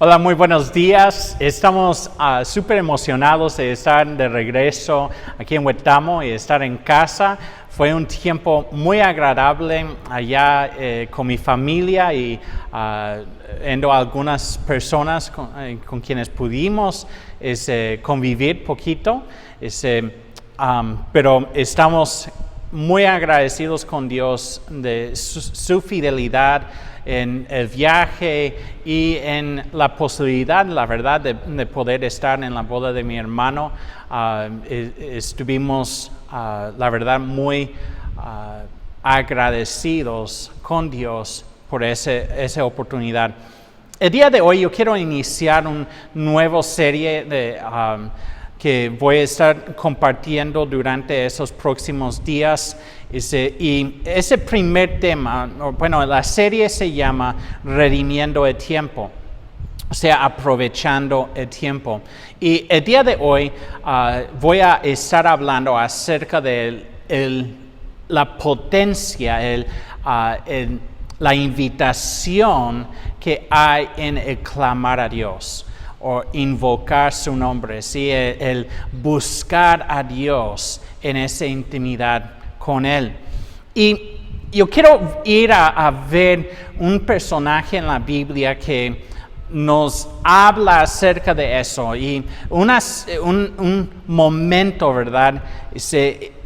Hola, muy buenos días. Estamos súper emocionados de estar de regreso aquí en Huetamo y estar en casa. Fue un tiempo muy agradable allá con mi familia y viendo algunas personas con quienes pudimos convivir poquito. Pero estamos muy agradecidos con Dios de su fidelidad en el viaje y en la posibilidad, la verdad, de poder estar en la boda de mi hermano. Estuvimos, la verdad, muy agradecidos con Dios por esa oportunidad. El día de hoy yo quiero iniciar una nueva serie que voy a estar compartiendo durante esos próximos días. Y ese primer tema, la serie se llama Redimiendo el Tiempo, o sea, aprovechando el tiempo. Y el día de hoy voy a estar hablando acerca de la potencia, la invitación que hay en el clamar a Dios o invocar su nombre, ¿sí? El buscar a Dios en esa intimidad con Él. Y yo quiero ir a ver un personaje en la Biblia que nos habla acerca de eso. Y un momento, ¿verdad?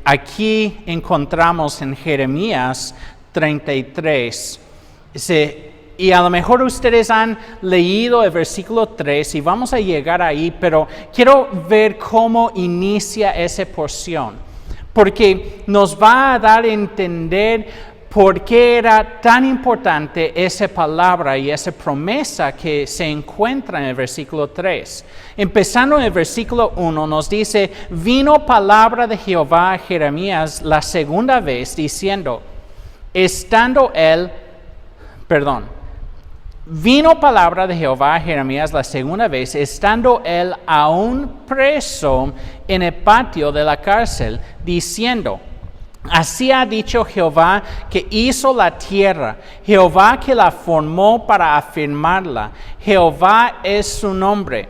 Aquí encontramos en Jeremías 33. Y a lo mejor ustedes han leído el versículo 3 y vamos a llegar ahí, pero quiero ver cómo inicia esa porción, porque nos va a dar a entender por qué era tan importante esa palabra y esa promesa que se encuentra en el versículo 3. Empezando en el versículo 1 nos dice: vino palabra de Jehová a Jeremías la segunda vez diciendo, Vino palabra de Jehová a Jeremías la segunda vez, estando él aún preso en el patio de la cárcel, diciendo: así ha dicho Jehová que hizo la tierra, Jehová que la formó para afirmarla, Jehová es su nombre.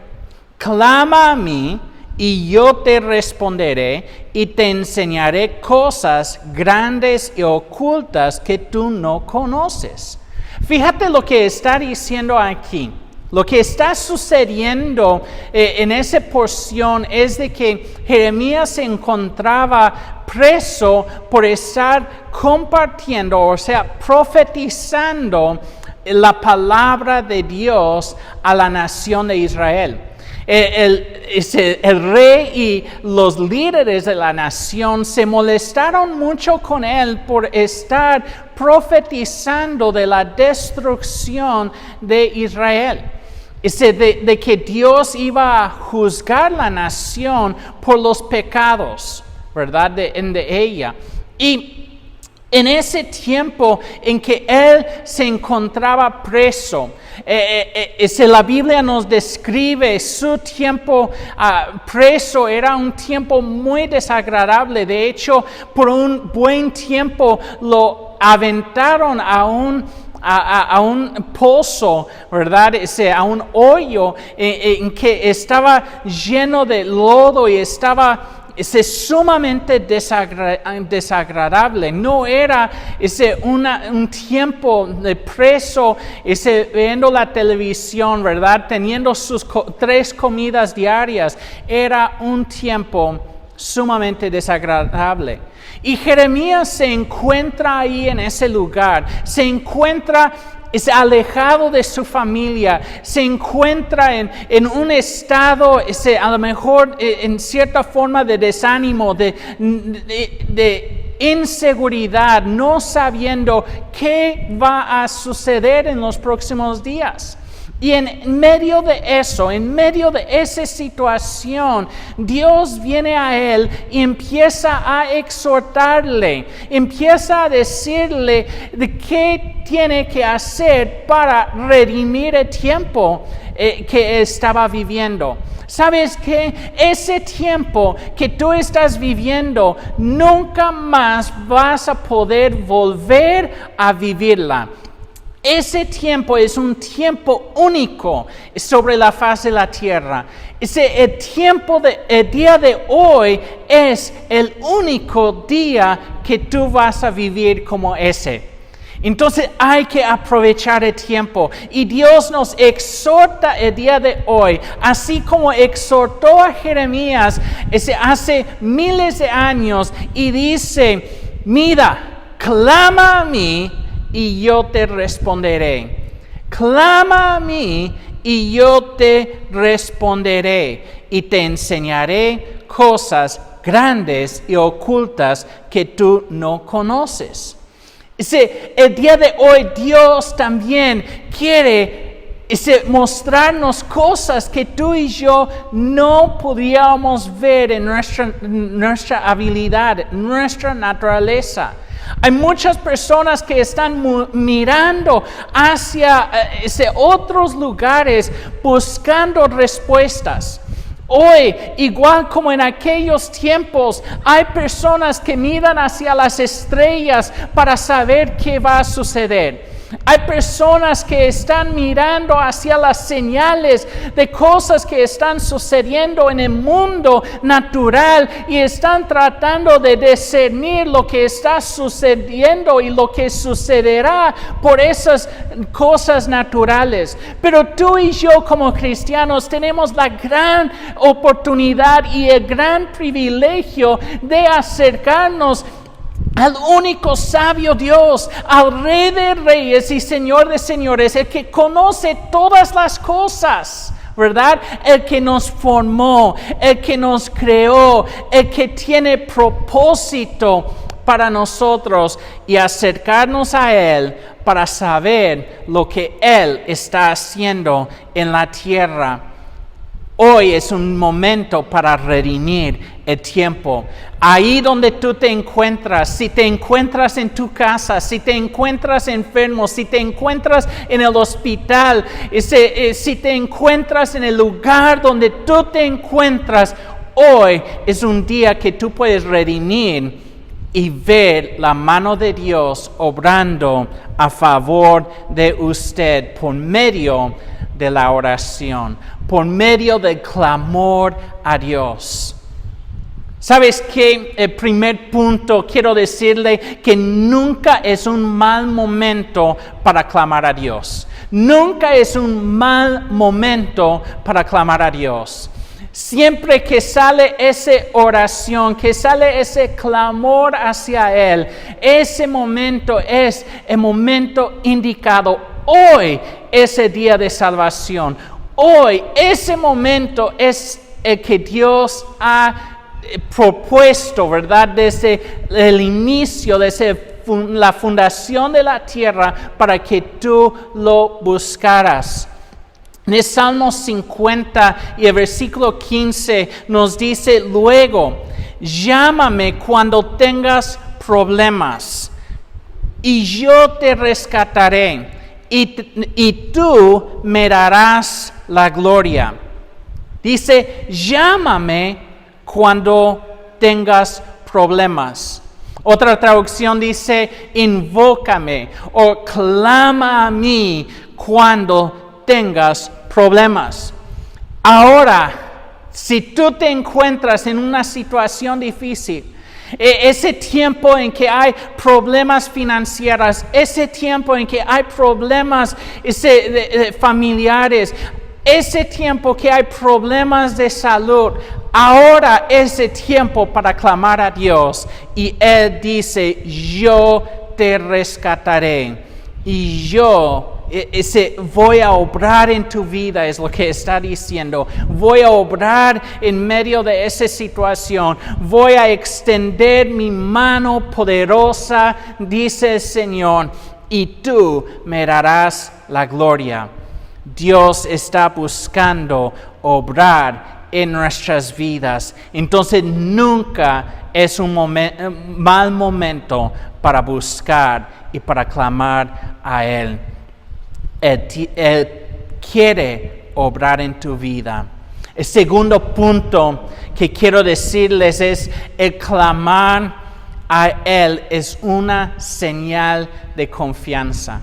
Clama a mí y yo te responderé y te enseñaré cosas grandes y ocultas que tú no conoces. Fíjate lo que está diciendo aquí. Lo que está sucediendo en esa porción es de que Jeremías se encontraba preso por estar compartiendo, o sea, profetizando la palabra de Dios a la nación de Israel. El rey y los líderes de la nación se molestaron mucho con él por estar profetizando de la destrucción de Israel. De que Dios iba a juzgar la nación por los pecados, ¿verdad? de ella. Y en ese tiempo en que él se encontraba preso, la Biblia nos describe su tiempo preso. Era un tiempo muy desagradable. De hecho, por un buen tiempo lo aventaron a un pozo, ¿verdad? A un hoyo en que estaba lleno de lodo y estaba sumamente desagradable. No era un tiempo de preso, viendo la televisión, ¿verdad? Teniendo sus 3 comidas diarias. Era un tiempo sumamente desagradable. Y Jeremías se encuentra ahí en ese lugar, se encuentra alejado de su familia, se encuentra en un estado, a lo mejor en cierta forma de desánimo, de inseguridad, no sabiendo qué va a suceder en los próximos días. Y en medio de eso, en medio de esa situación, Dios viene a él y empieza a exhortarle, empieza a decirle de qué tiene que hacer para redimir el tiempo que estaba viviendo. ¿Sabes qué? Ese tiempo que tú estás viviendo, nunca más vas a poder volver a vivirla. Ese tiempo es un tiempo único sobre la faz de la tierra. El día de hoy es el único día que tú vas a vivir como ese. Entonces hay que aprovechar el tiempo y Dios nos exhorta el día de hoy, así como exhortó a Jeremías hace miles de años y dice, mira, clama a mí y yo te responderé. Clama a mí y yo te responderé y te enseñaré cosas grandes y ocultas que tú no conoces. El día de hoy Dios también quiere mostrarnos cosas que tú y yo no podíamos ver en nuestra habilidad, nuestra naturaleza. Hay muchas personas que están mirando hacia otros lugares buscando respuestas. Hoy, igual como en aquellos tiempos, hay personas que miran hacia las estrellas para saber qué va a suceder. Hay personas que están mirando hacia las señales de cosas que están sucediendo en el mundo natural y están tratando de discernir lo que está sucediendo y lo que sucederá por esas cosas naturales. Pero tú y yo como cristianos tenemos la gran oportunidad y el gran privilegio de acercarnos al único sabio Dios, al Rey de Reyes y Señor de Señores, el que conoce todas las cosas, ¿verdad? El que nos formó, el que nos creó, el que tiene propósito para nosotros y acercarnos a Él para saber lo que Él está haciendo en la tierra. Hoy es un momento para redimir el tiempo. Ahí donde tú te encuentras, si te encuentras en tu casa, si te encuentras enfermo, si te encuentras en el hospital, si te encuentras en el lugar donde tú te encuentras, hoy es un día que tú puedes redimir y ver la mano de Dios obrando a favor de usted por medio de la oración, por medio del clamor a Dios. ¿Sabes qué? El primer punto, quiero decirle que nunca es un mal momento para clamar a Dios. Nunca es un mal momento para clamar a Dios. Siempre que sale esa oración, que sale ese clamor hacia Él, ese momento es el momento indicado. Hoy es el día de salvación. Hoy ese momento es el que Dios ha propuesto, ¿verdad? Desde el inicio, desde la fundación de la tierra, para que tú lo buscaras. En el Salmo 50 y el versículo 15 nos dice, luego, llámame cuando tengas problemas y yo te rescataré y tú me darás la gloria. Dice, llámame cuando tengas problemas. Otra traducción dice, invócame o clama a mí cuando tengas problemas. Ahora, si tú te encuentras en una situación difícil, ese tiempo en que hay problemas financieros, ese tiempo en que hay problemas familiares, ese tiempo que hay problemas de salud, ahora es el tiempo para clamar a Dios. Y Él dice, yo te rescataré y yo voy a obrar en tu vida, es lo que está diciendo. Voy a obrar en medio de esa situación. Voy a extender mi mano poderosa, dice el Señor, y tú me darás la gloria. Dios está buscando obrar en nuestras vidas. Entonces nunca es un mal momento para buscar y para clamar a Él. Él quiere obrar en tu vida. El segundo punto que quiero decirles es el clamar a Él es una señal de confianza.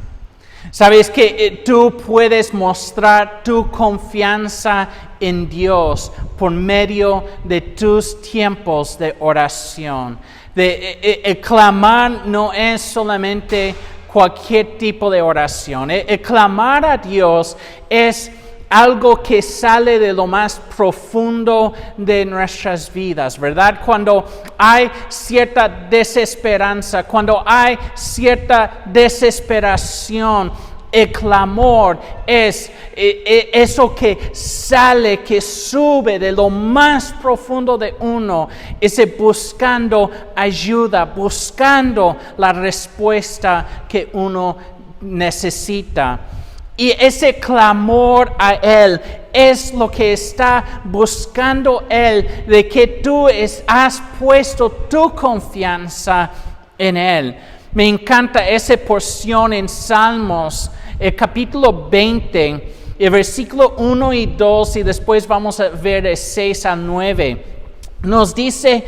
Sabes que tú puedes mostrar tu confianza en Dios por medio de tus tiempos de oración. El clamar no es solamente cualquier tipo de oración. El clamar a Dios es algo que sale de lo más profundo de nuestras vidas, ¿verdad? Cuando hay cierta desesperanza, cuando hay cierta desesperación, el clamor es eso que sale, que sube de lo más profundo de uno, ese buscando ayuda, buscando la respuesta que uno necesita. Y ese clamor a Él es lo que está buscando Él, de que tú has puesto tu confianza en Él. Me encanta esa porción en Salmos, el capítulo 20, el versículo 1 y 2, y después vamos a ver el 6 al 9. Nos dice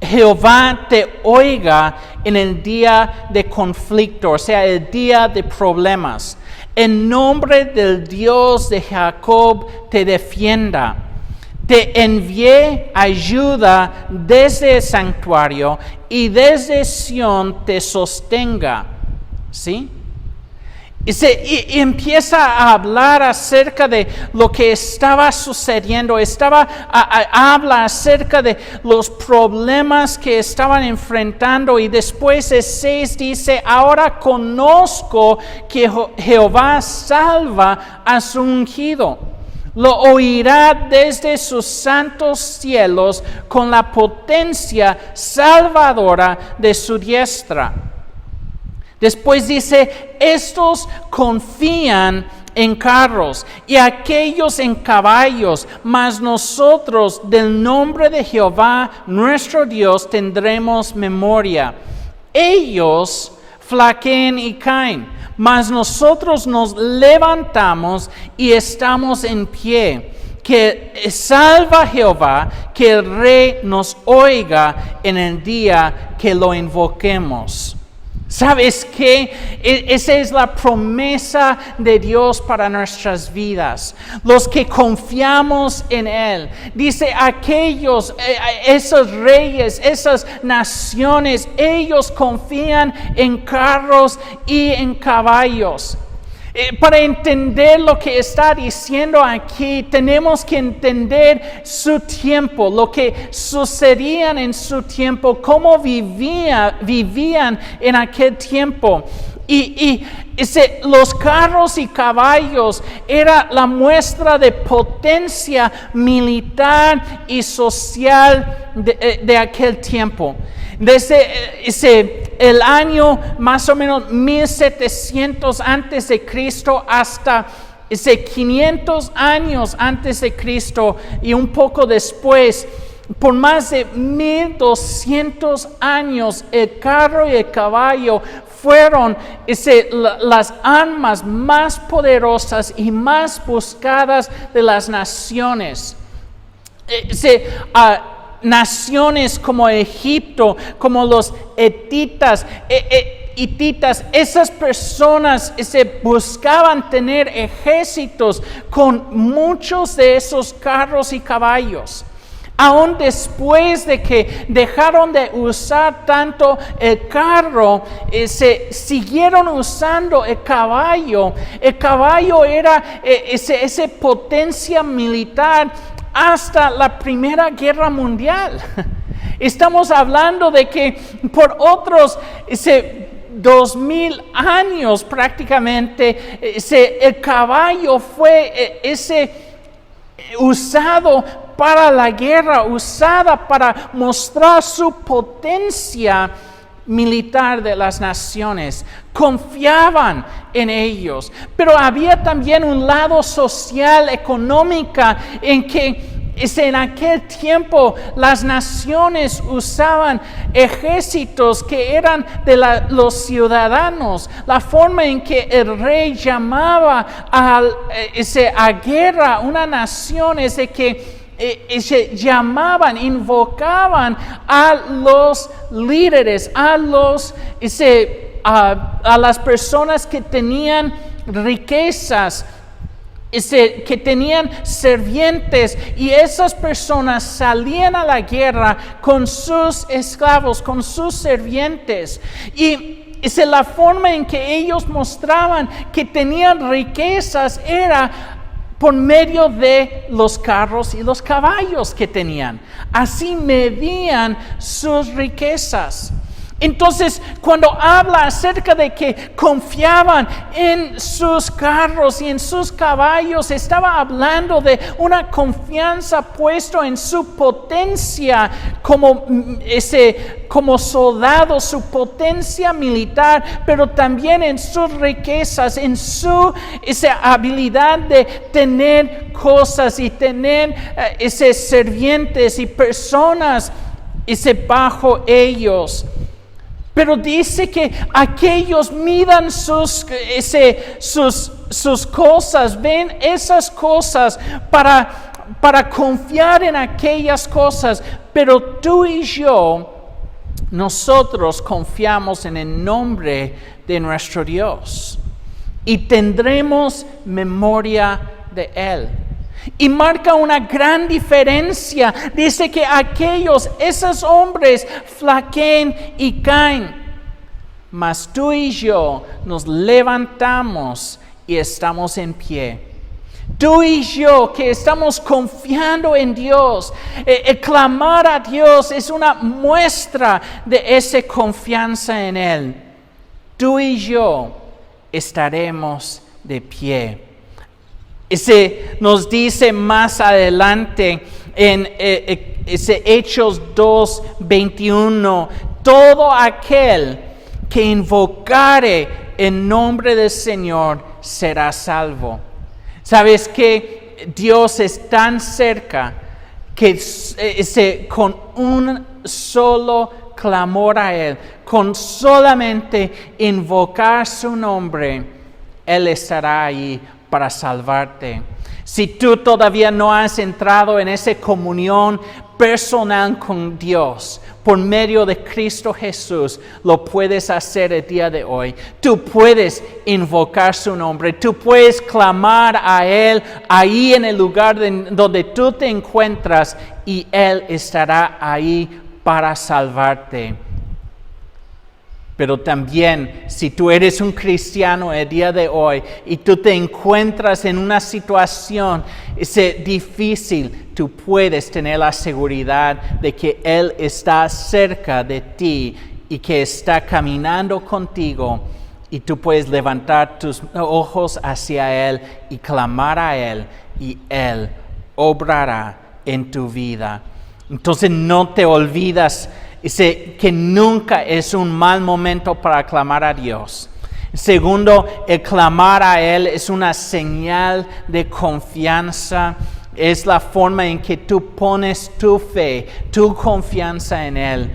Jehová te oiga en el día de conflicto, o sea, el día de problemas. En nombre del Dios de Jacob te defienda. Te envié ayuda desde el santuario y desde Sión te sostenga. ¿Sí? Y empieza a hablar acerca de lo que estaba sucediendo. Habla acerca de los problemas que estaban enfrentando. Y después el 6 dice, ahora conozco que Jehová salva a su ungido. Lo oirá desde sus santos cielos con la potencia salvadora de su diestra. Después dice, estos confían en carros y aquellos en caballos, mas nosotros del nombre de Jehová nuestro Dios tendremos memoria. Ellos flaquean y caen, mas nosotros nos levantamos y estamos en pie. Que salva Jehová, que el Rey nos oiga en el día que lo invoquemos. ¿Sabes qué? Esa es la promesa de Dios para nuestras vidas. Los que confiamos en Él. Dice aquellos, esos reyes, esas naciones, ellos confían en carros y en caballos. Para entender lo que está diciendo aquí, tenemos que entender su tiempo, lo que sucedían en su tiempo, cómo vivían en aquel tiempo. Los carros y caballos era la muestra de potencia militar y social de aquel tiempo. Desde el año más o menos 1700 antes de Cristo hasta 500 años antes de Cristo y un poco después, por más de 1200 años, el carro y el caballo fueron las armas más poderosas y más buscadas de las naciones. Naciones como Egipto, como los hititas, esas personas buscaban tener ejércitos con muchos de esos carros y caballos. Aún después de que dejaron de usar tanto el carro, siguieron usando el caballo. El caballo era esa potencia militar hasta la Primera Guerra Mundial. Estamos hablando de que por otros 2000 años prácticamente el caballo fue usado para la guerra, usada para mostrar su potencia militar de las naciones. Confiaban en ellos, pero había también un lado social, económica, en que en aquel tiempo las naciones usaban ejércitos que eran de los ciudadanos. La forma en que el rey llamaba a guerra una nación es de que invocaban a los líderes, a los a las personas que tenían riquezas, que tenían sirvientes, y esas personas salían a la guerra con sus esclavos, con sus sirvientes, y la forma en que ellos mostraban que tenían riquezas era por medio de los carros y los caballos que tenían. Así medían sus riquezas. Entonces, cuando habla acerca de que confiaban en sus carros y en sus caballos, estaba hablando de una confianza puesta en su potencia como soldado, su potencia militar, pero también en sus riquezas, en esa habilidad de tener cosas y tener sirvientes y personas bajo ellos. Pero dice que aquellos midan sus cosas, ven esas cosas para confiar en aquellas cosas. Pero tú y yo, nosotros confiamos en el nombre de nuestro Dios y tendremos memoria de Él. Y marca una gran diferencia. Dice que esos hombres flaquean y caen, mas tú y yo nos levantamos y estamos en pie. Tú y yo que estamos confiando en Dios, el clamar a Dios es una muestra de esa confianza en Él. Tú y yo estaremos de pie. Nos dice más adelante en Hechos 2:21, todo aquel que invocare el nombre del Señor será salvo. ¿Sabes que Dios es tan cerca que con un solo clamor a Él, con solamente invocar su nombre, Él estará ahí para salvarte? Si tú todavía no has entrado en esa comunión personal con Dios por medio de Cristo Jesús, lo puedes hacer el día de hoy. Tú puedes invocar su nombre, tú puedes clamar a Él ahí en el lugar donde tú te encuentras, y Él estará ahí para salvarte. Pero también, si tú eres un cristiano el día de hoy y tú te encuentras en una situación difícil, tú puedes tener la seguridad de que Él está cerca de ti y que está caminando contigo, y tú puedes levantar tus ojos hacia Él y clamar a Él, y Él obrará en tu vida. Entonces no te olvidas que nunca es un mal momento para clamar a Dios. Segundo, el clamar a Él es una señal de confianza. Es la forma en que tú pones tu fe, tu confianza en Él.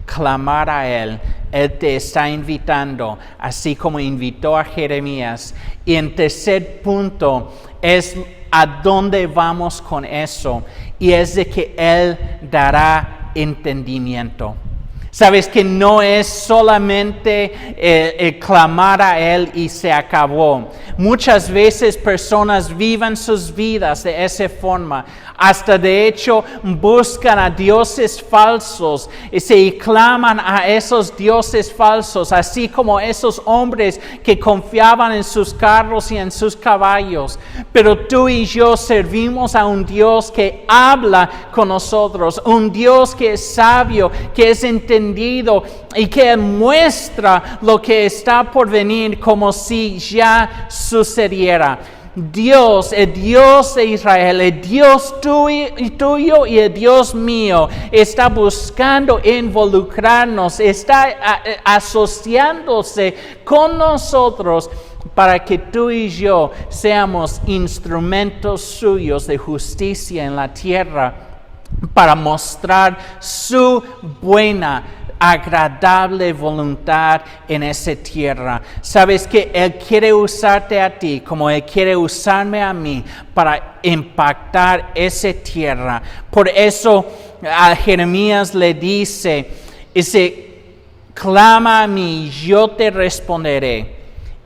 Clamar a Él. Él te está invitando, así como invitó a Jeremías. Y en tercer punto es a dónde vamos con eso. Y es de que Él dará entendimiento. Sabes que no es solamente clamar a Él y se acabó. Muchas veces personas viven sus vidas de esa forma. Hasta de hecho buscan a dioses falsos y claman a esos dioses falsos, así como esos hombres que confiaban en sus carros y en sus caballos. Pero tú y yo servimos a un Dios que habla con nosotros, un Dios que es sabio, que es entendido y que muestra lo que está por venir como si ya sucediera. Dios, el Dios de Israel, el Dios tuyo y el Dios mío, está buscando involucrarnos, está asociándose con nosotros para que tú y yo seamos instrumentos suyos de justicia en la tierra, para mostrar su buena, agradable voluntad en esa tierra. Sabes que Él quiere usarte a ti como Él quiere usarme a mí para impactar esa tierra. Por eso a Jeremías le dice clama a mí, yo te responderé.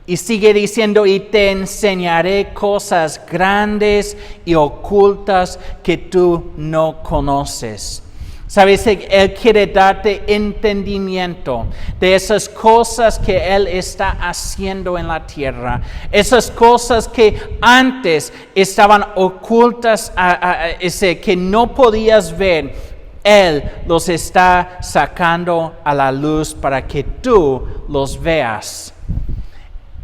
Y sigue diciendo, y te enseñaré cosas grandes y ocultas que tú no conoces. Sabes, Él quiere darte entendimiento de esas cosas que Él está haciendo en la tierra. Esas cosas que antes estaban ocultas, que no podías ver. Él los está sacando a la luz para que tú los veas.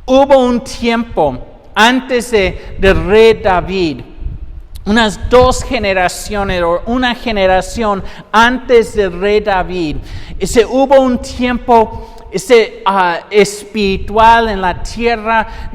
Hubo un tiempo antes del rey David, unas 2 generaciones o una generación antes del rey David. Hubo un tiempo espiritual en la tierra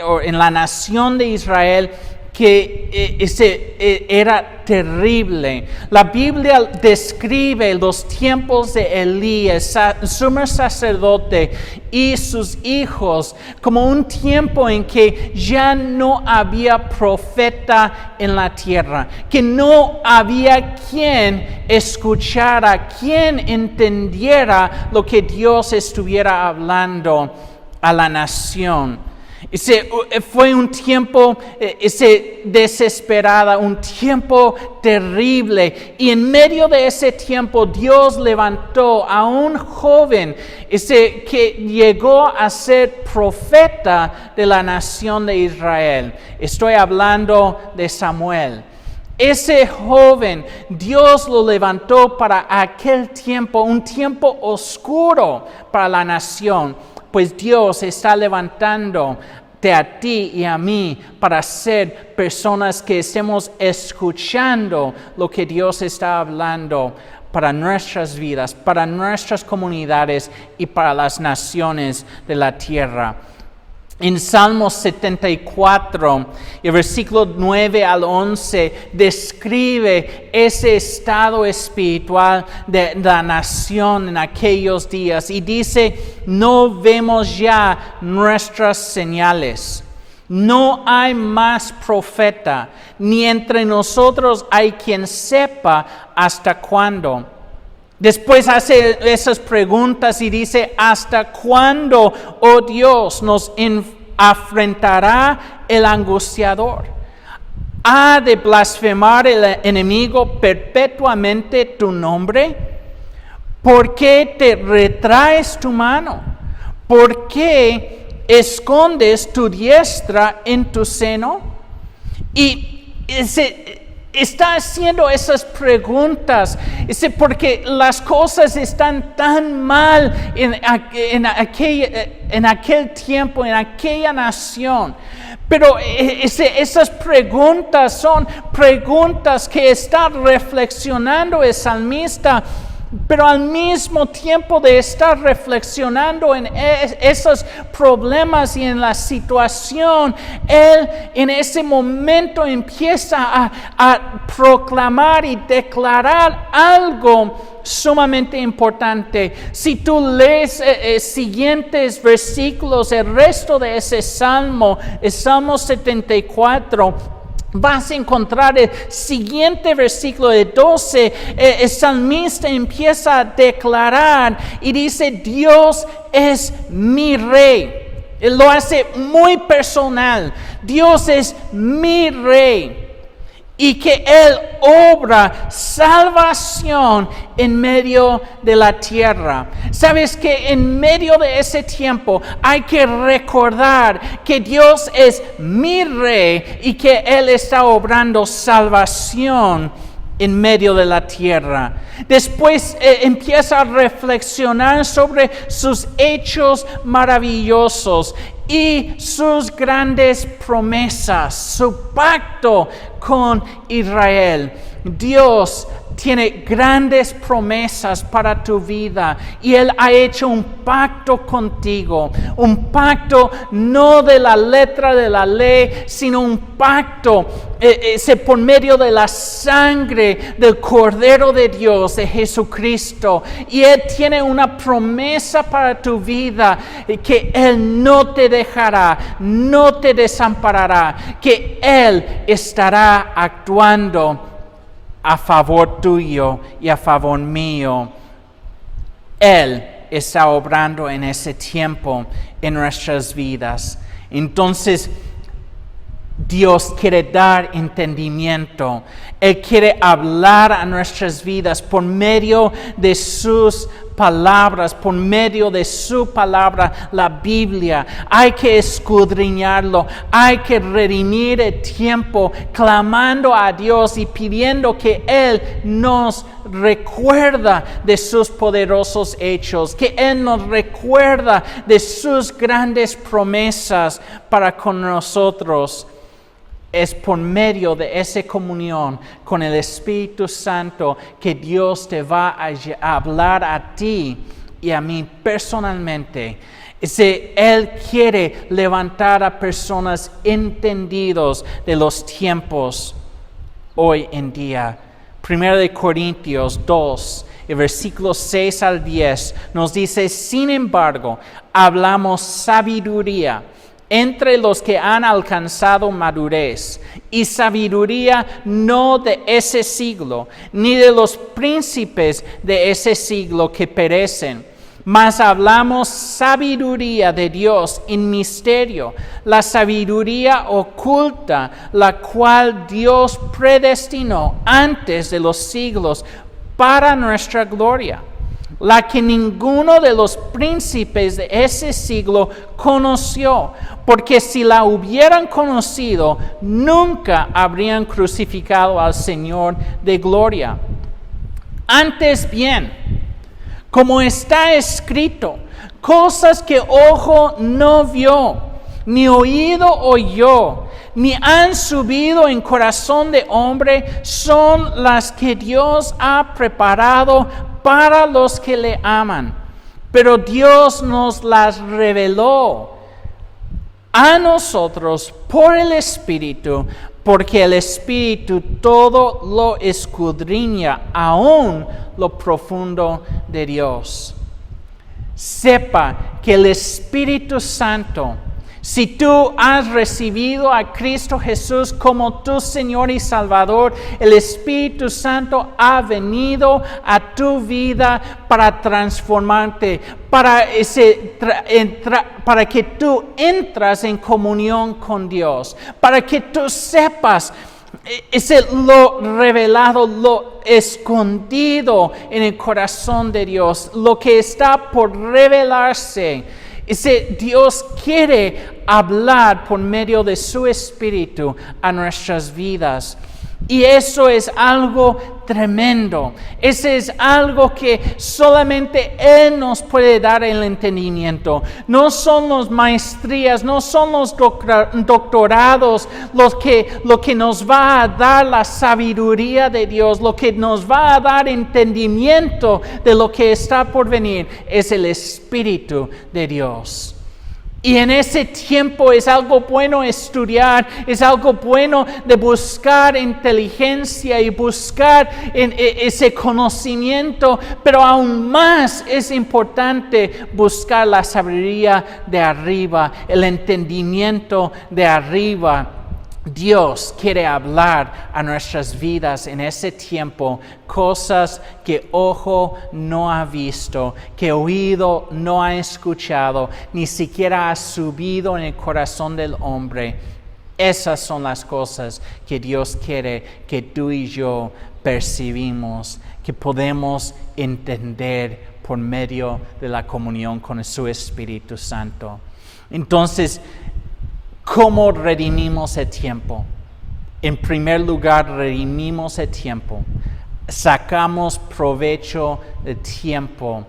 o en la nación de Israel que era terrible. La Biblia describe los tiempos de Elías, sumo sacerdote, y sus hijos como un tiempo en que ya no había profeta en la tierra, que no había quien escuchara, quien entendiera lo que Dios estuviera hablando a la nación. Fue un tiempo desesperado, un tiempo terrible. Y en medio de ese tiempo Dios levantó a un joven que llegó a ser profeta de la nación de Israel. Estoy hablando de Samuel. Ese joven, Dios lo levantó para aquel tiempo, un tiempo oscuro para la nación. Pues Dios está levantándote a ti y a mí para ser personas que estemos escuchando lo que Dios está hablando para nuestras vidas, para nuestras comunidades y para las naciones de la tierra. En Salmos 74, el versículo 9 al 11, describe ese estado espiritual de la nación en aquellos días. Y dice, no vemos ya nuestras señales. No hay más profeta, ni entre nosotros hay quien sepa hasta cuándo. Después hace esas preguntas y dice, ¿hasta cuándo, oh Dios, nos afrentará el angustiador? ¿Ha de blasfemar el enemigo perpetuamente tu nombre? ¿Por qué te retraes tu mano? ¿Por qué escondes tu diestra en tu seno? Y está haciendo esas preguntas, porque las cosas están tan mal en aquel tiempo, en aquella nación. Pero esas preguntas son preguntas que está reflexionando el salmista. Pero al mismo tiempo de estar reflexionando en esos problemas y en la situación, él en ese momento empieza a proclamar y declarar algo sumamente importante. Si tú lees siguientes versículos, el resto de ese salmo, el Salmo 74, vas a encontrar el siguiente versículo de 12, el salmista empieza a declarar y dice, Dios es mi rey. Él lo hace muy personal. Dios es mi rey. Y que Él obra salvación en medio de la tierra. Sabes que en medio de ese tiempo hay que recordar que Dios es mi rey y que Él está obrando salvación en medio de la tierra. Después empieza a reflexionar sobre sus hechos maravillosos y sus grandes promesas, su pacto con Israel. Dios tiene grandes promesas para tu vida y Él ha hecho un pacto contigo, un pacto no de la letra de la ley, sino un pacto por medio de la sangre del Cordero de Dios, de Jesucristo. Y Él tiene una promesa para tu vida, que Él no te dejará, no te desamparará, que Él estará actuando a favor tuyo y a favor mío. Él está obrando en ese tiempo en nuestras vidas. Entonces, Dios quiere dar entendimiento. Él quiere hablar a nuestras vidas por medio de sus palabras, por medio de su palabra, la Biblia. Hay que escudriñarlo, hay que redimir el tiempo clamando a Dios y pidiendo que Él nos recuerda de sus poderosos hechos, que Él nos recuerda de sus grandes promesas para con nosotros. Es por medio de esa comunión con el Espíritu Santo que Dios te va a hablar a ti y a mí personalmente. Él quiere levantar a personas entendidos de los tiempos hoy en día. 1 Corintios 2, el versículo 6 al 10 nos dice: sin embargo, hablamos sabiduría entre los que han alcanzado madurez, y sabiduría no de ese siglo, ni de los príncipes de ese siglo que perecen, mas hablamos sabiduría de Dios en misterio, la sabiduría oculta, la cual Dios predestinó antes de los siglos para nuestra gloria, la que ninguno de los príncipes de ese siglo conoció, porque si la hubieran conocido, nunca habrían crucificado al Señor de gloria. Antes bien, como está escrito, cosas que ojo no vio, ni oído oyó, ni han subido en corazón de hombre, son las que Dios ha preparado para los que le aman. Pero Dios nos las reveló a nosotros por el Espíritu, porque el Espíritu todo lo escudriña, aún lo profundo de Dios. Sepa que el Espíritu Santo, si tú has recibido a Cristo Jesús como tu Señor y Salvador, el Espíritu Santo ha venido a tu vida para transformarte, para que tú entras en comunión con Dios, para que tú sepas lo revelado, lo escondido en el corazón de Dios, lo que está por revelarse. Dios quiere hablar por medio de su Espíritu a nuestras vidas. Y eso es algo tremendo. Ese es algo que solamente Él nos puede dar el entendimiento. No son las maestrías, no son los doctorados lo que nos va a dar la sabiduría de Dios, lo que nos va a dar entendimiento de lo que está por venir. Es el Espíritu de Dios. Y en ese tiempo es algo bueno estudiar, es algo bueno de buscar inteligencia y buscar ese conocimiento, pero aún más es importante buscar la sabiduría de arriba, el entendimiento de arriba. Dios quiere hablar a nuestras vidas en ese tiempo cosas que ojo no ha visto, que oído no ha escuchado, ni siquiera ha subido en el corazón del hombre. Esas son las cosas que Dios quiere que tú y yo percibimos, que podemos entender por medio de la comunión con su Espíritu Santo. Entonces, ¿cómo redimimos el tiempo? En primer lugar, redimimos el tiempo. Sacamos provecho del tiempo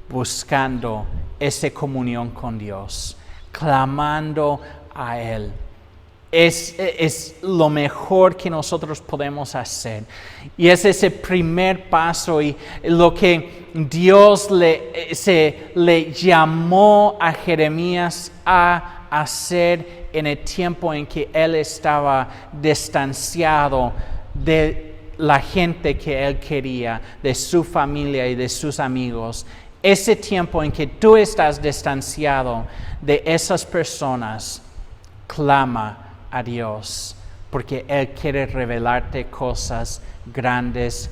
buscando esa comunión con Dios, clamando a Él. Es lo mejor que nosotros podemos hacer. Y es ese primer paso y lo que Dios le llamó a Jeremías a hacer en el tiempo en que él estaba distanciado de la gente que él quería, de su familia y de sus amigos. Ese tiempo en que tú estás distanciado de esas personas, clama a Dios, porque Él quiere revelarte cosas grandes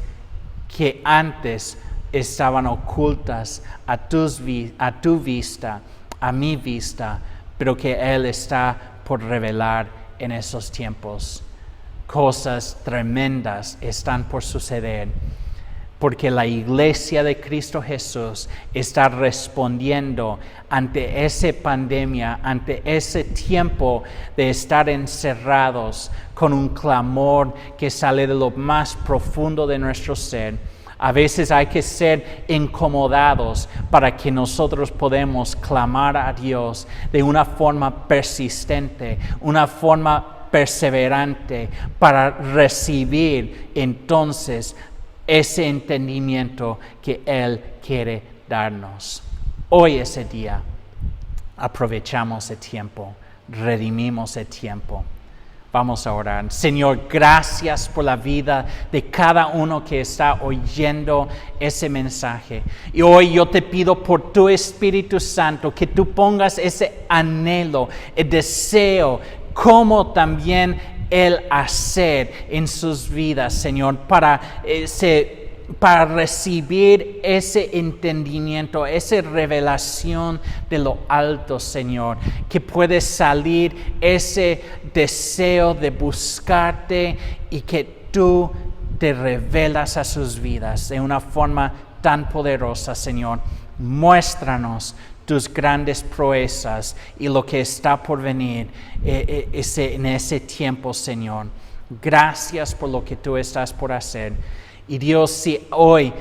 que antes estaban ocultas a tu vista, a mi vista, pero que Él está por revelar en esos tiempos. Cosas tremendas están por suceder, porque la iglesia de Cristo Jesús está respondiendo ante esa pandemia, ante ese tiempo de estar encerrados con un clamor que sale de lo más profundo de nuestro ser. A veces hay que ser incomodados para que nosotros podamos clamar a Dios de una forma persistente, una forma perseverante, para recibir entonces ese entendimiento que Él quiere darnos. Hoy ese día, aprovechamos el tiempo, redimimos el tiempo. Vamos a orar. Señor, gracias por la vida de cada uno que está oyendo ese mensaje. Y hoy yo te pido por tu Espíritu Santo que tú pongas ese anhelo, el deseo, como también el hacer en sus vidas, Señor, para recibir ese entendimiento, esa revelación de lo alto, Señor, que puede salir ese deseo de buscarte y que tú te revelas a sus vidas de una forma tan poderosa, Señor. Muéstranos tus grandes proezas y lo que está por venir en ese tiempo, Señor. Gracias por lo que tú estás por hacer. Y Dios, si hoy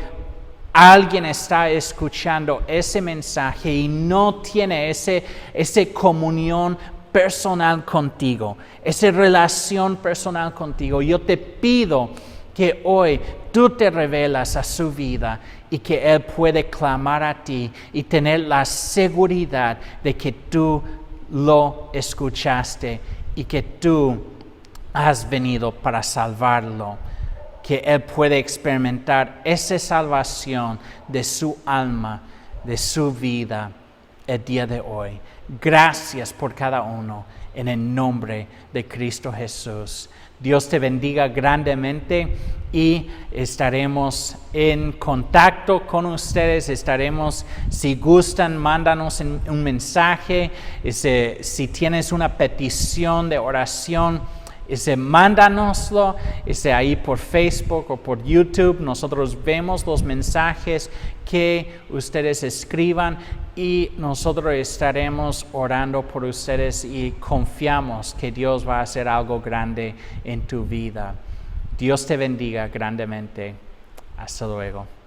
alguien está escuchando ese mensaje y no tiene esa comunión personal contigo, esa relación personal contigo, yo te pido que hoy tú te revelas a su vida y que Él puede clamar a ti y tener la seguridad de que tú lo escuchaste y que tú has venido para salvarlo. Que Él puede experimentar esa salvación de su alma, de su vida, el día de hoy. Gracias por cada uno, en el nombre de Cristo Jesús. Dios te bendiga grandemente y estaremos en contacto con ustedes. Si gustan, mándanos un mensaje. Si tienes una petición de oración, mándanoslo ahí por Facebook o por YouTube. Nosotros vemos los mensajes que ustedes escriban y nosotros estaremos orando por ustedes y confiamos que Dios va a hacer algo grande en tu vida. Dios te bendiga grandemente. Hasta luego.